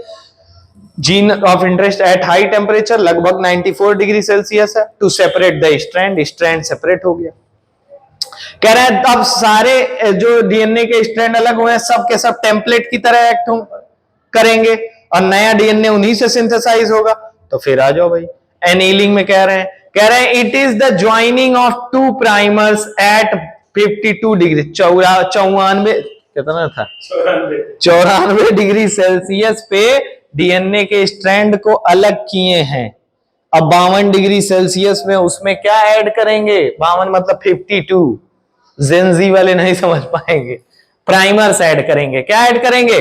gene of interest at high temperature, लगभग 94 डिग्री सेल्सियस है, to separate the strand. Strand separate हो गया। कह रहे हैं अब सारे जो डीएनए के स्ट्रैंड अलग हुए हैं सब के सब टेम्पलेट की तरह एक्ट करेंगे और नया डीएनए उन्हीं से सिंथेसाइज होगा। तो फिर आ जाओ भाई एनीलिंग में कह रहे हैं it is the joining of 2 primers at 52 degree 94 कितना था 94 डिग्री सेल्सियस पे डीएनए के स्ट्रैंड को अलग किए हैं। अब 52 डिग्री सेल्सियस में उसमें क्या ऐड करेंगे, 52 मतलब 52, जेनजी वाले नहीं समझ पाएंगे, प्राइमर्स ऐड करेंगे। क्या ऐड करेंगे,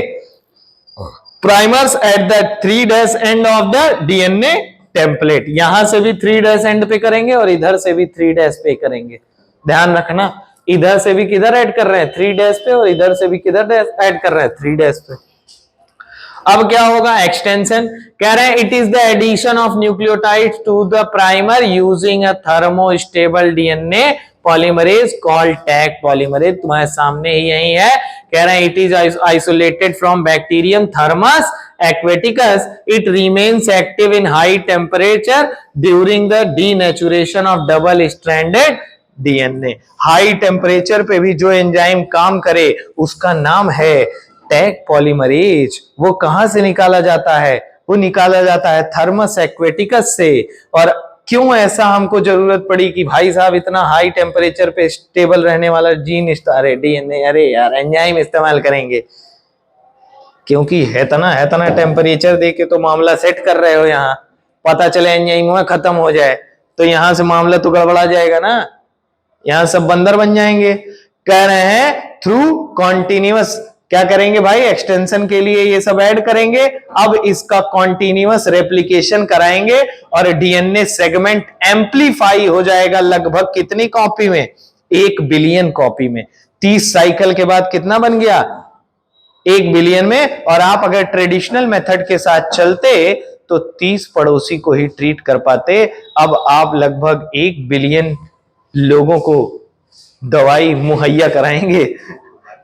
primers at the 3' end of the DNA template. यहां से भी 3' एंड पे करेंगे और इधर से भी 3' पे करेंगे। ध्यान रखना, इधर से भी किधर ऐड कर रहे हैं, 3' पे, और इधर से भी किधर ऐड कर रहे हैं, 3' पे। अब क्या होगा, एक्सटेंशन कह रहे हैं it is the addition of nucleotide to the primer using a thermostable DNA polymerase called Taq polymerase. तुम्हारे सामने ही यही है, कह रहे हैं it is isolated from bacterium Thermus aquaticus, it remains active in high temperature during the denaturation of double stranded DNA. High temperature पे भी जो एंजाइम काम करे उसका नाम है टैग पॉलीमरेज। वो कहां से निकाला जाता है, वो निकाला जाता है थर्मस एक्वेटिकस से। और क्यों ऐसा हमको जरूरत पड़ी कि भाई साहब इतना हाई टेम्परेचर पे स्टेबल रहने वाला जीन अरे डीएनए, अरे यार एंजाइम इस्तेमाल करेंगे, क्योंकि है तना टेम्परेचर दे के तो मामला सेट कर रहे हो। यहाँ पता चले एंजाइम खत्म हो जाए तो यहां से मामला तो गड़बड़ा जाएगा ना, यहां सब बंदर बन जाएंगे। कह रहे हैं थ्रू कॉन्टिन्यूअस, क्या करेंगे भाई, एक्सटेंशन के लिए ये सब ऐड करेंगे। अब इसका कॉन्टिन्यूअस रेप्लिकेशन कराएंगे और डीएनए सेगमेंट एम्पलीफाई हो जाएगा लगभग कितनी कॉपी में, 1 बिलियन कॉपी में। 30 साइकिल के बाद कितना बन गया, 1 बिलियन में। और आप अगर ट्रेडिशनल मेथड के साथ चलते तो 30 पड़ोसी को ही ट्रीट कर पाते। अब आप लगभग 1 बिलियन लोगों को दवाई मुहैया कराएंगे।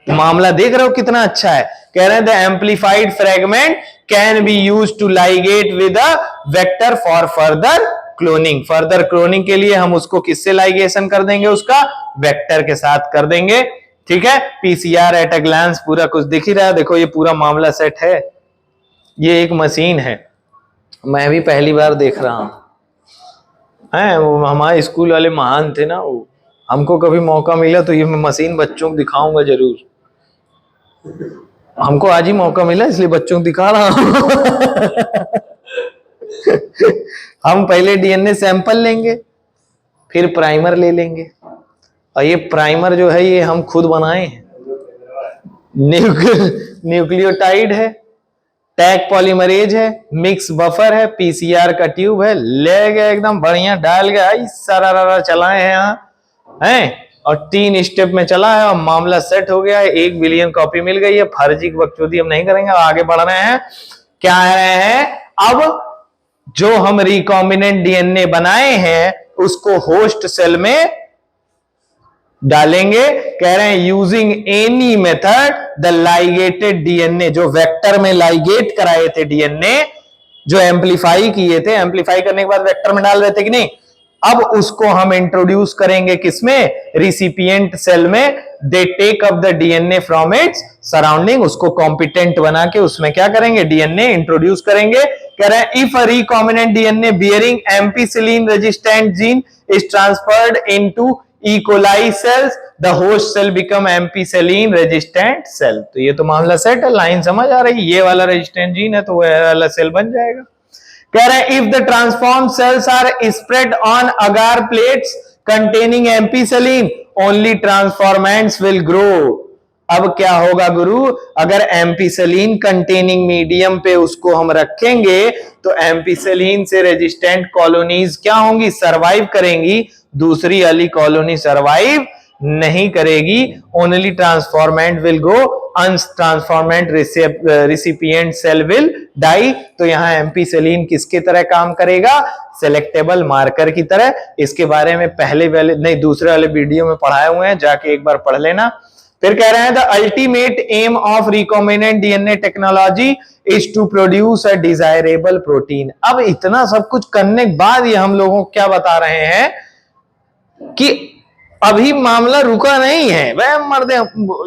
मामला देख रहे हो कितना अच्छा है। कह रहे हैं the amplified fragment can be use to ligate with a vector for further cloning. Further cloning के लिए हम उसको किससे लाइगेशन कर देंगे, उसका वेक्टर के साथ कर देंगे। ठीक है, पीसीआर एट अ ग्लांस पूरा कुछ दिख ही रहा है। देखो ये पूरा मामला सेट है, ये एक मशीन है, मैं भी पहली बार देख रहा हूं। वो हमारे स्कूल वाले महान थे ना, वो हमको कभी मौका मिला तो ये मैं मशीन बच्चों को दिखाऊंगा जरूर। हमको आज ही मौका मिला इसलिए बच्चों को दिखा रहा हूं। हम पहले डीएनए सैंपल लेंगे, फिर प्राइमर ले लेंगे। और ये प्राइमर जो है ये हम खुद बनाए हैं, न्यूक्लियोटाइड है, टैग पॉलीमरेज है, मिक्स बफर है, पीसीआर का ट्यूब है, ले गए एकदम बढ़िया डाल गया, सारा चलाए हैं यहाँ हैं, और 3 स्टेप में चला है और मामला सेट हो गया है। 1 बिलियन कॉपी मिल गई है। फर्जी बकचोदी हम नहीं करेंगे, आगे बढ़ रहे हैं। क्या कह रहे हैं, अब जो हम रिकॉम्बिनेंट डीएनए बनाए हैं उसको होस्ट सेल में डालेंगे। कह रहे हैं using any method the ligated DNA, जो वेक्टर में लाइगेट कराए थे डीएनए, जो एम्पलीफाई किए थे, एम्पलीफाई करने के बाद वेक्टर में डाल रहे थे कि नहीं, अब उसको हम इंट्रोड्यूस करेंगे किसमें, रिसिपिएंट सेल में। They take up the DNA from its surrounding, उसको कॉम्पिटेंट बना के उसमें क्या करेंगे, डीएनए इंट्रोड्यूस करेंगे। कह रहे हैं if a recombinant DNA bearing ampicillin resistant gene is transferred into E. coli cells, the host cell become ampicillin resistant cell। तो ये तो मामला सेट है, लाइन समझ आ रही, ये वाला रेजिस्टेंट जीन है तो वो वाला सेल बन जाएगा। कह रहे हैं if the transform cells are spread on agar plates containing ampicillin only transformants will grow. अब क्या होगा गुरु, अगर एम्पिसिलिन कंटेनिंग मीडियम पे उसको हम रखेंगे तो एम्पिसिलिन से रेजिस्टेंट कॉलोनीज क्या होंगी, सरवाइव करेंगी, दूसरी वाली कॉलोनी सरवाइव नहीं करेगी। Only transformant will go, untransformant recipient cell will die. तो यहां एम्पिसिलिन किसके तरह काम करेगा, सेलेक्टेबल मार्कर की तरह। इसके बारे में पहले वाले नहीं दूसरे वाले वीडियो में पढ़ाए हुए हैं, जाके एक बार पढ़ लेना। फिर कह रहे हैं the ultimate aim of recombinant DNA technology is to produce a desirable protein. अब इतना सब कुछ करने के बाद ये हम लोगों को क्या बता रहे हैं कि अभी मामला रुका नहीं है, वह मर्दे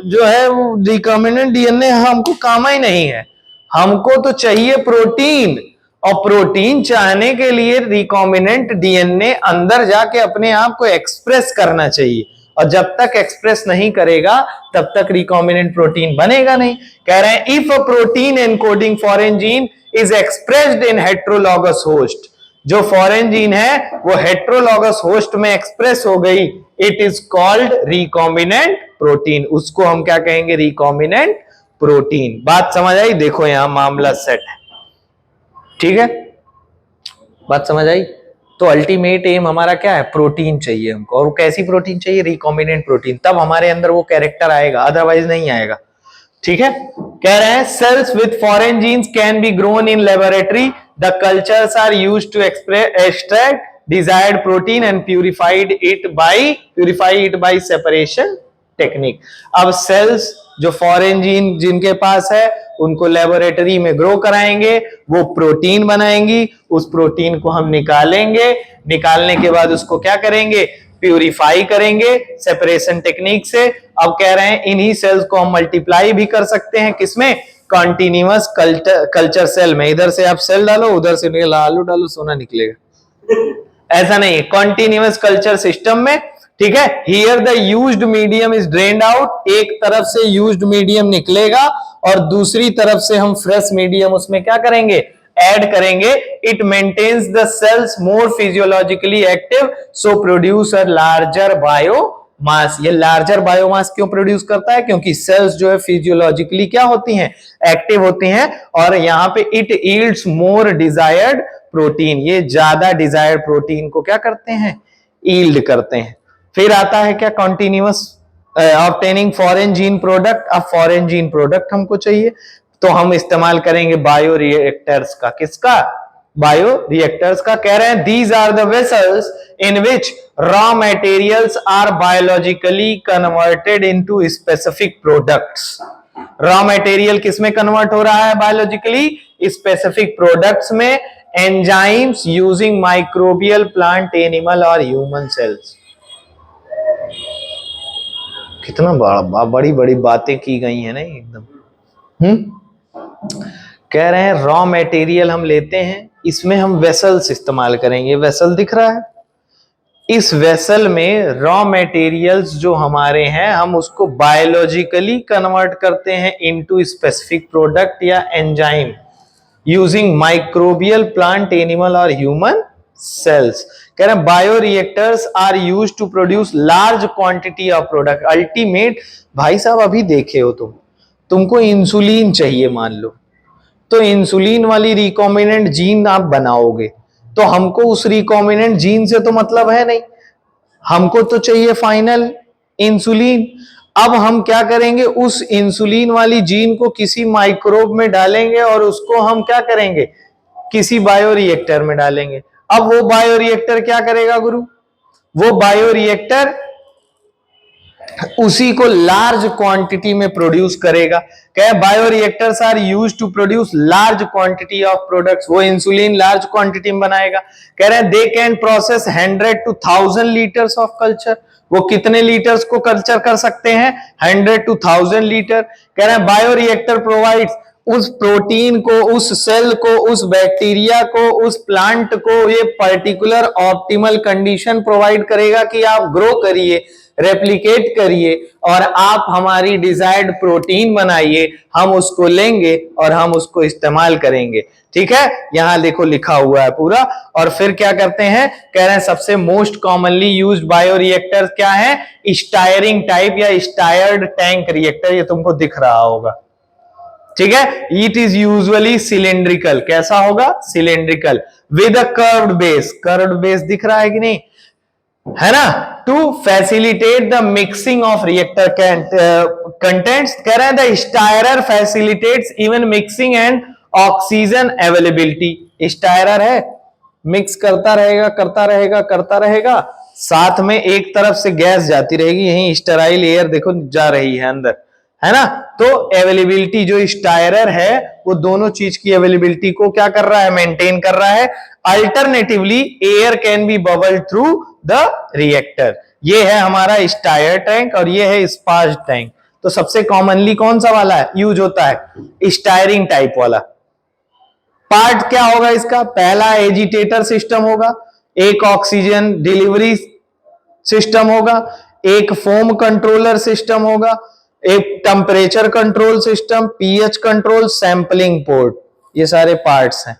जो है वो रिकॉम्बिनेंट डीएनए हमको काम ही नहीं है, हमको तो चाहिए प्रोटीन। और प्रोटीन चाहने के लिए रिकॉम्बिनेंट डीएनए अंदर जाके अपने आप को एक्सप्रेस करना चाहिए, और जब तक एक्सप्रेस नहीं करेगा तब तक रिकॉम्बिनेंट प्रोटीन बनेगा नहीं। कह रहे हैं if a protein encoding foreign gene is expressed in heterologous host, जो फॉरेन जीन है वो हेट्रोलॉगस होस्ट में एक्सप्रेस हो गई, it is called recombinant protein. उसको हम क्या कहेंगे? Recombinant protein. बात समझ आई? देखो यहां मामला सेट है, ठीक है, बात समझ आई? तो अल्टीमेट एम हमारा क्या है? प्रोटीन चाहिए हमको, और कैसी प्रोटीन चाहिए? Recombinant protein. तब हमारे अंदर वो कैरेक्टर आएगा, अदरवाइज नहीं आएगा, ठीक है। कह रहे हैं cells with foreign genes can be grown in laboratory, the cultures are used to extract desired protein and purify it by separation technique. अब सेल्स जो फॉरेन जीन जिनके पास है उनको लेबोरेटरी में ग्रो कराएंगे, वो प्रोटीन बनाएंगी, उस प्रोटीन को हम निकालेंगे, निकालने के बाद उसको क्या करेंगे? प्यूरिफाई करेंगे सेपरेशन टेक्निक से। अब कह रहे हैं इन्हीं सेल्स को हम मल्टीप्लाई भी कर सकते हैं, किसमें? कॉन्टिन्यूअस कल्चर सेल में। इधर से आप सेल डालो, उधर से आलू डालो, सोना निकलेगा, ऐसा नहीं है, कॉन्टिन्यूअस कल्चर सिस्टम में, ठीक है। Here the used medium is drained out, एक तरफ से यूज्ड मीडियम निकलेगा और दूसरी तरफ से हम फ्रेश मीडियम उसमें क्या करेंगे? ऐड करेंगे। It maintains the cells more physiologically active, so produce a larger biomass. ये लार्जर बायोमास क्यों प्रोड्यूस करता है? क्योंकि सेल्स जो है फिजियोलॉजिकली क्या होती हैं? एक्टिव होती हैं, और यहां पे it yields more desired protein, ये ज्यादा डिजायर्ड प्रोटीन को क्या करते हैं? यील्ड करते हैं। फिर आता है क्या? Continuous obtaining foreign gene product. अब फॉरेन जीन प्रोडक्ट हमको चाहिए, तो हम इस्तेमाल करेंगे बायो रिएक्टर्स का। किसका? बायो रिएक्टर्स का। कह रहे हैं these are the vessels in which raw materials are biologically converted into specific products. Raw material किसमें कन्वर्ट हो रहा है? बायोलॉजिकली स्पेसिफिक प्रोडक्ट्स में, enzymes using microbial, plant, animal और ह्यूमन सेल्स। कितना बड़ी बड़ी बातें की गई है ना एकदम। कह रहे हैं रॉ मटेरियल हम लेते हैं, इसमें हम वेसल्स इस्तेमाल करेंगे। वेसल दिख रहा है, इस वेसल में रॉ मटेरियल्स जो हमारे हैं हम उसको बायोलॉजिकली कन्वर्ट करते हैं इनटू स्पेसिफिक प्रोडक्ट या enzyme using microbial, plant, animal और ह्यूमन सेल्स। कह रहे हैं bioreactors are used to produce large quantity of product. Ultimate भाई साहब अभी देखे हो तुमको इंसुलिन चाहिए मान लो, तो इंसुलिन वाली रिकॉम्बिनेंट जीन आप बनाओगे, तो हमको उस रिकॉम्बिनेंट जीन से तो मतलब है नहीं, हमको तो चाहिए फाइनल इंसुलिन। अब हम क्या करेंगे? उस इंसुलिन वाली जीन को किसी माइक्रोब में डालेंगे और उसको हम क्या करेंगे? किसी बायो रिएक्टर में डालेंगे। अब वो बायो रिएक्टर क्या करेगा गुरु? वो बायो रिएक्टर उसी को लार्ज क्वांटिटी में प्रोड्यूस करेगा। क्या? Bioreactors are used to produce large quantity of products. वो इंसुलिन लार्ज क्वांटिटी में बनाएगा। कह रहे हैं they can process 100 to 1000 litres of culture. वो कितने लीटर्स को कल्चर कर सकते हैं? 100 to 1000 लीटर। कह रहे हैं बायो रिएक्टर प्रोवाइड्स, उस प्रोटीन को, उस सेल को, उस बैक्टीरिया को, उस प्लांट को ये पर्टिकुलर ऑप्टिमल कंडीशन प्रोवाइड करेगा कि आप ग्रो करिए, रेप्लिकेट करिए और आप हमारी डिजायर्ड प्रोटीन बनाइए। हम उसको लेंगे और हम उसको इस्तेमाल करेंगे। ठीक है, यहां देखो लिखा हुआ है पूरा। और फिर क्या करते हैं? कह रहे हैं सबसे most commonly used bio reactor क्या है? स्टायरिंग टाइप या स्टायर्ड टैंक रिएक्टर। ये तुमको दिख रहा होगा, ठीक है। It is usually cylindrical. कैसा होगा? Cylindrical with a curved base. Curved base दिख रहा है कि नहीं? है ना? To facilitate the mixing of reactor contents. कह रहे हैं the stirrer facilitates even mixing and oxygen availability. Stirrer है, मिक्स करता रहेगा करता रहेगा करता रहेगा, साथ में एक तरफ से गैस जाती रहेगी, यही स्टेराइल एयर देखो जा रही है अंदर, है ना? तो अवेलेबिलिटी जो स्टायरर है वो दोनों चीज की अवेलेबिलिटी को क्या कर रहा है? मेंटेन कर रहा है। Alternatively air can be bubble through the reactor. ये है हमारा स्टायर टैंक और ये है स्पार्ज टैंक। तो सबसे कॉमनली कौन सा वाला है यूज होता है? स्टायरिंग टाइप वाला। पार्ट क्या होगा इसका? पहला एजिटेटर सिस्टम होगा, एक ऑक्सीजन डिलीवरी सिस्टम होगा, एक फोम कंट्रोलर सिस्टम होगा, एक temperature control system, pH control, sampling port. ये सारे पार्ट्स हैं।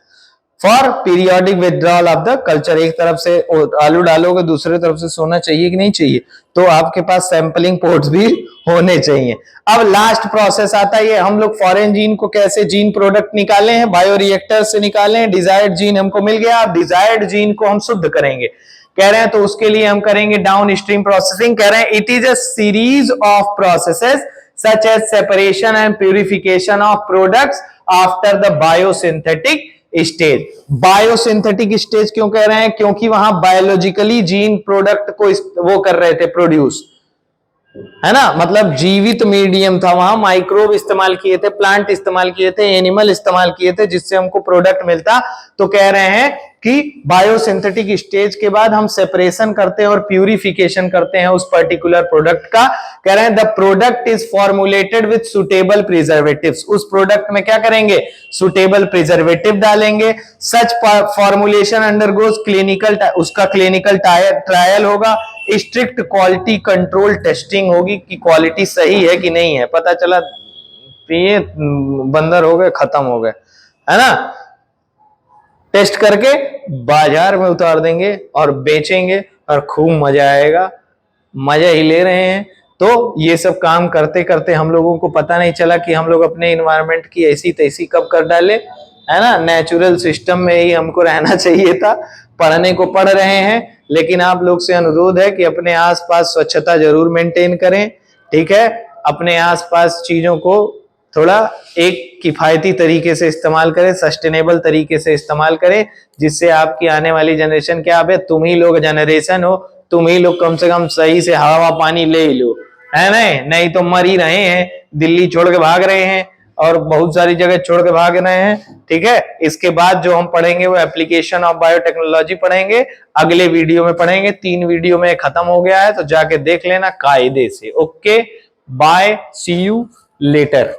For periodic withdrawal of the culture. एक तरफ से आलू डालोगे, दूसरे तरफ से सोना चाहिए कि नहीं चाहिए, तो आपके पास सैंपलिंग पोर्ट्स भी होने चाहिए। अब लास्ट प्रोसेस आता है, ये हम लोग फॉरेन जीन को कैसे जीन प्रोडक्ट निकाले हैं, बायोरिएक्टर से निकाले हैं। डिजायर्ड जीन हमको मिल गया, अब डिजायर्ड जीन को हम शुद्ध करेंगे कह रहे हैं, तो उसके लिए हम करेंगे डाउन स्ट्रीम प्रोसेसिंग। कह रहे हैं it is a series of processes such as separation and purification of products after the biosynthetic stage. Biosynthetic stage क्यों कह रहे हैं, क्योंकि वहां बायोलॉजिकली जीन प्रोडक्ट को वो कर रहे थे प्रोड्यूस, है ना, मतलब जीवित मीडियम था, वहां माइक्रोब इस्तेमाल किए थे, प्लांट इस्तेमाल किए थे, एनिमल इस्तेमाल किए थे, जिससे हमको प्रोडक्ट मिलता। तो कह रहे हैं कि बायोसिंथेटिक स्टेज के बाद हम सेपरेशन करते हैं और प्यूरिफिकेशन करते हैं उस पर्टिकुलर प्रोडक्ट का। कह रहे हैं the product is formulated with suitable preservatives. उस प्रोडक्ट में क्या करेंगे, सुटेबल प्रिजर्वेटिव डालेंगे। सच फॉर्मुलेशन अंडरगोज क्लिनिकल, उसका क्लिनिकल ट्रायल होगा। स्ट्रिक्ट क्वालिटी कंट्रोल टेस्टिंग होगी कि क्वालिटी सही है कि नहीं है। पता चला पिए बंदर हो गए, खत्म हो गए, है ना, टेस्ट करके बाजार में उतार देंगे और बेचेंगे और खूब मजा आएगा, मजा ही ले रहे हैं। तो ये सब काम करते करते हम लोगों को पता नहीं चला कि हम लोग अपने इन्वायरमेंट की ऐसी तैसी कब कर डाले, है ना। नेचुरल सिस्टम में ही हमको रहना चाहिए था। पढ़ने को पढ़ रहे हैं, लेकिन आप लोग से अनुरोध है कि अपने आसपास स्वच्छता जरूर मेंटेन करें, ठीक है। अपने आसपास चीजों को थोड़ा एक किफायती तरीके से इस्तेमाल करें, सस्टेनेबल तरीके से इस्तेमाल करें, जिससे आपकी आने वाली जनरेशन, क्या है, तुम ही लोग जनरेशन हो, तुम ही लोग कम से कम सही से हवा पानी ले ही लो, है नहीं तो मर ही रहे हैं, दिल्ली छोड़ के भाग रहे हैं और बहुत सारी जगह छोड़ के भाग रहे हैं, ठीक है। इसके बाद जो हम पढ़ेंगे वो एप्लीकेशन ऑफ बायोटेक्नोलॉजी पढ़ेंगे, अगले वीडियो में पढ़ेंगे। 3 वीडियो में खत्म हो गया है, तो जाके देख लेना कायदे से। Okay, bye, see you letter.